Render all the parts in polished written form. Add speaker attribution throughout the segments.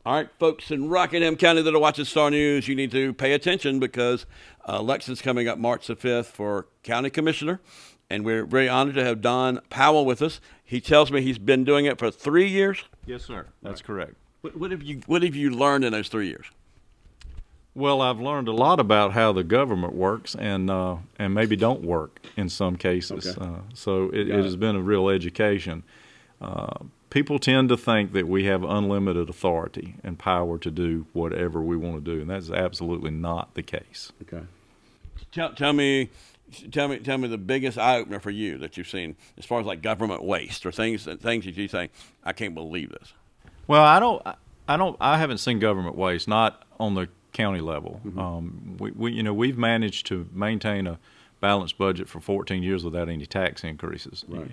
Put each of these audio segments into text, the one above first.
Speaker 1: All right, folks in Rockingham County that are watching Star News, you need to pay attention because election's coming up March the 5th for county commissioner, and we're very honored to have Don Powell with us. He tells me he's been doing it for 3 years.
Speaker 2: Yes, sir. That's correct.
Speaker 1: What have you learned in those 3 years?
Speaker 2: Well, I've learned a lot about how the government works and maybe don't work in some cases.
Speaker 1: Okay.
Speaker 2: So it has been a real education. People tend to think that we have unlimited authority and power to do whatever we want to do, and that's absolutely not the case.
Speaker 1: Okay. Tell me the biggest eye opener for you that you've seen as far as like government waste or things that you think I can't believe this.
Speaker 2: Well, I haven't seen government waste, not on the county level. Mm-hmm. We've managed to maintain a balanced budget for 14 years without any tax increases.
Speaker 1: Right.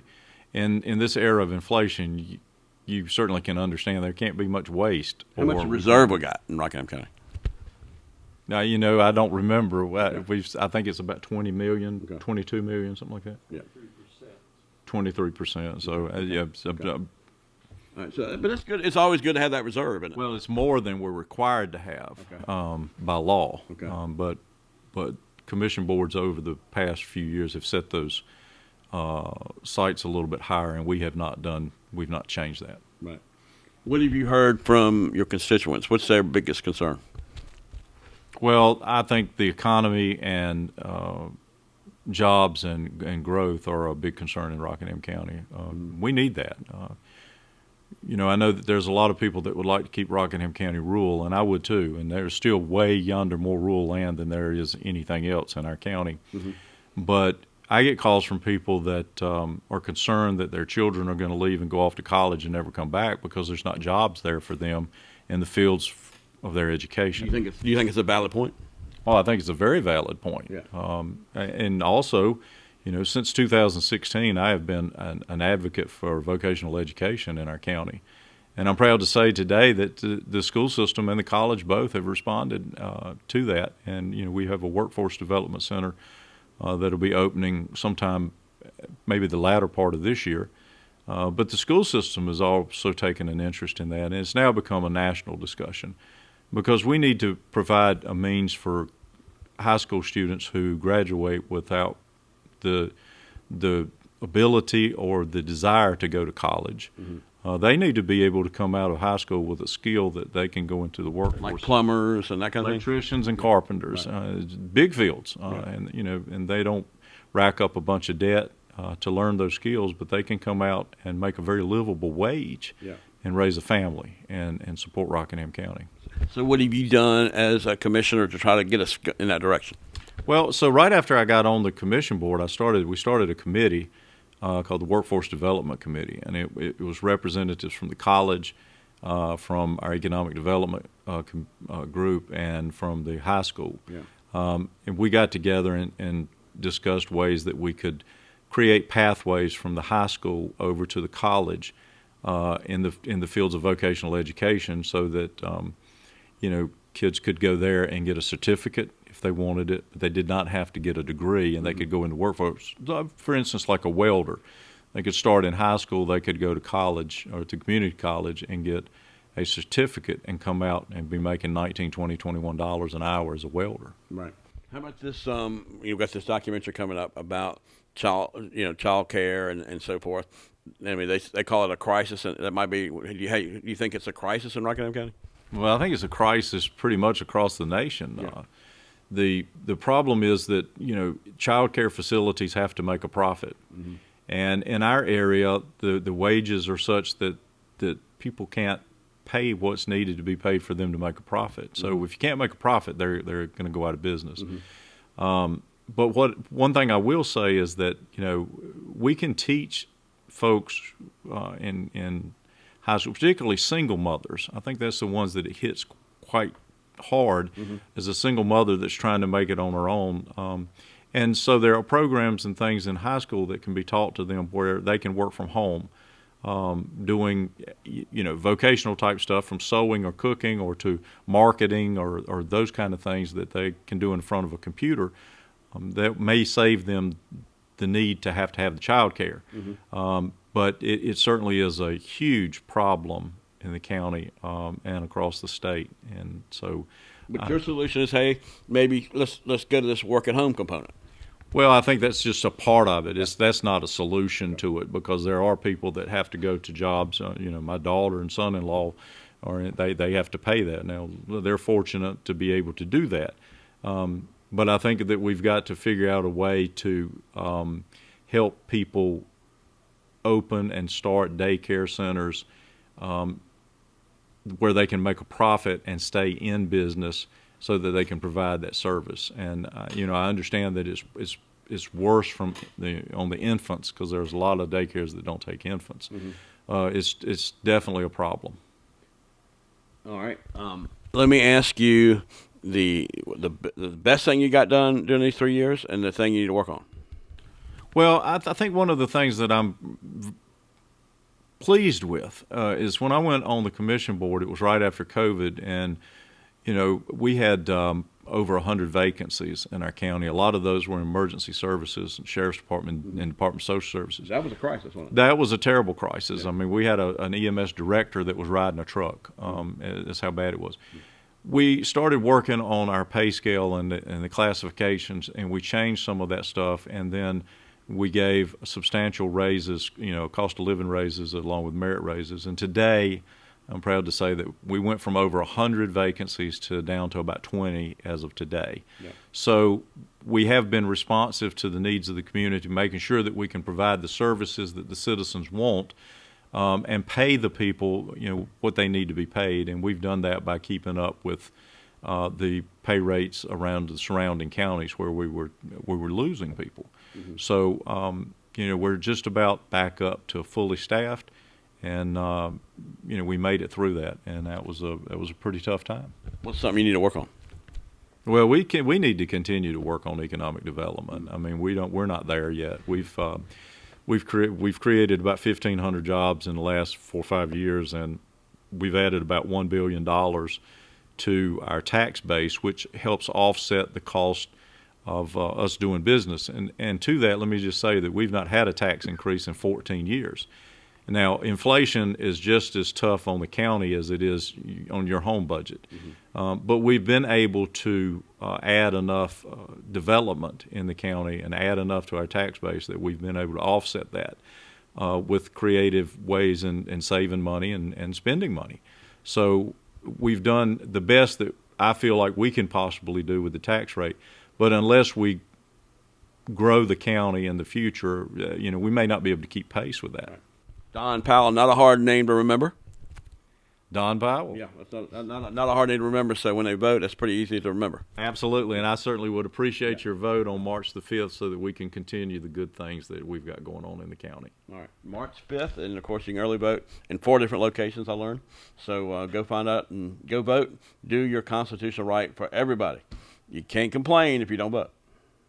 Speaker 2: In this era of inflation, you certainly can understand there can't be much waste.
Speaker 1: How much reserve we got in Rockingham County?
Speaker 2: Now, I don't remember. I think it's about 20 million, okay. 22 million, something like that.
Speaker 1: Yeah.
Speaker 2: 23%. So, yeah.
Speaker 1: Okay. All right, but it's good. It's always good to have that reserve, isn't it?
Speaker 2: Well, it's more than we're required to have by law.
Speaker 1: Okay.
Speaker 2: But commission boards over the past few years have set those sites a little bit higher, and we've not changed that.
Speaker 1: Right. What have you heard from your constituents? What's their biggest concern?
Speaker 2: Well, I think the economy and jobs and growth are a big concern in Rockingham County. We need that. I know that there's a lot of people that would like to keep Rockingham County rural, and I would too. And there's still way yonder more rural land than there is anything else in our county. Mm-hmm. But I get calls from people that are concerned that their children are going to leave and go off to college and never come back because there's not jobs there for them in the fields of their education.
Speaker 1: Do you think it's a valid point?
Speaker 2: Well, I think it's a very valid point.
Speaker 1: Yeah.
Speaker 2: And also, since 2016, I have been an advocate for vocational education in our county. And I'm proud to say today that the school system and the college both have responded to that. And, we have a workforce development center that'll be opening sometime maybe the latter part of this year. But the school system has also taken an interest in that, and it's now become a national discussion because we need to provide a means for high school students who graduate without the ability or the desire to go to college. Mm-hmm. They need to be able to come out of high school with a skill that they can go into the workforce.
Speaker 1: Like plumbers and that kind of thing?
Speaker 2: Electricians and carpenters, right. Big fields.
Speaker 1: Right.
Speaker 2: And they don't rack up a bunch of debt to learn those skills, but they can come out and make a very livable wage and raise a family and support Rockingham County.
Speaker 1: So what have you done as a commissioner to try to get us in that direction?
Speaker 2: Well, so right after I got on the commission board, we started a committee called the Workforce Development Committee, and it was representatives from the college, from our economic development group, and from the high school. Yeah. And we got together and discussed ways that we could create pathways from the high school over to the college in the fields of vocational education, so that kids could go there and get a certificate if they wanted it. They did not have to get a degree, and they could go into workforce. For instance, like a welder, they could start in high school. They could go to college or to community college and get a certificate and come out and be making $19, $20, $21 an hour as a welder.
Speaker 1: Right. How about this? You've got this documentary coming up about child care and so forth. I mean, they call it a crisis, and that might be. Do you think it's a crisis in Rockingham County?
Speaker 2: Well, I think it's a crisis pretty much across the nation. Yeah. The problem is that child care facilities have to make a profit, mm-hmm. and in our area, the wages are such that people can't pay what's needed to be paid for them to make a profit. So mm-hmm. if you can't make a profit, they're going to go out of business. Mm-hmm. But one thing I will say is that we can teach folks in high school, particularly single mothers. I think that's the ones that it hits quite hard, mm-hmm. as a single mother that's trying to make it on her own. And so there are programs and things in high school that can be taught to them where they can work from home, doing vocational type stuff, from sewing or cooking or to marketing or those kind of things that they can do in front of a computer, that may save them the need to have the child care. Mm-hmm. But it certainly is a huge problem in the county and across the state. And so,
Speaker 1: But your solution is, hey, maybe let's go to this work at home component.
Speaker 2: well, I think that's just a part of it. That's not a solution to it, because there are people that have to go to jobs. My daughter and son-in-law, or they have to pay that. Now, they're fortunate to be able to do that. But I think that we've got to figure out a way to help people open and start daycare centers where they can make a profit and stay in business so that they can provide that service. And I understand that it's worse on the infants, because there's a lot of daycares that don't take infants. Mm-hmm. It's definitely a problem.
Speaker 1: All right. Let me ask you the best thing you got done during these 3 years, and the thing you need to work on.
Speaker 2: Well, I think one of the things that I'm pleased with is when I went on the commission board, it was right after COVID, and we had over 100 vacancies in our county. A lot of those were in emergency services and sheriff's department and Department of Social Services.
Speaker 1: That was a crisis, wasn't it?
Speaker 2: That was a terrible crisis. Yeah. I mean, we had an EMS director that was riding a truck. That's how bad it was. We started working on our pay scale and the classifications, and we changed some of that stuff, and then we gave substantial raises, cost of living raises along with merit raises. And today, I'm proud to say that we went from over 100 vacancies to down to about 20 as of today. Yeah. So we have been responsive to the needs of the community, making sure that we can provide the services that the citizens want, and pay the people, what they need to be paid. And we've done that by keeping up with the pay rates around the surrounding counties where we were losing people. Mm-hmm. So we're just about back up to fully staffed, and we made it through that, and that was a pretty tough time.
Speaker 1: What's something you need to work on?
Speaker 2: Well, we need to continue to work on economic development. I mean, we're not there yet. We've created about 1,500 jobs in the last 4 or 5 years, and we've added about $1 billion to our tax base, which helps offset the cost of us doing business. And to that, let me just say that we've not had a tax increase in 14 years. Now, inflation is just as tough on the county as it is on your home budget. Mm-hmm. But we've been able to add enough development in the county and add enough to our tax base that we've been able to offset that with creative ways in saving money and spending money. So we've done the best that I feel like we can possibly do with the tax rate. But unless we grow the county in the future, we may not be able to keep pace with that. Right.
Speaker 1: Don Powell, not a hard name to remember.
Speaker 2: Don Powell.
Speaker 1: Yeah, that's not a hard name to remember, so when they vote, that's pretty easy to remember.
Speaker 2: Absolutely, and I certainly would appreciate your vote on March the 5th so that we can continue the good things that we've got going on in the county.
Speaker 1: All right, March 5th, and of course you can early vote in 4 different locations, I learned. So go find out and go vote. Do your constitutional right for everybody. You can't complain if you don't vote.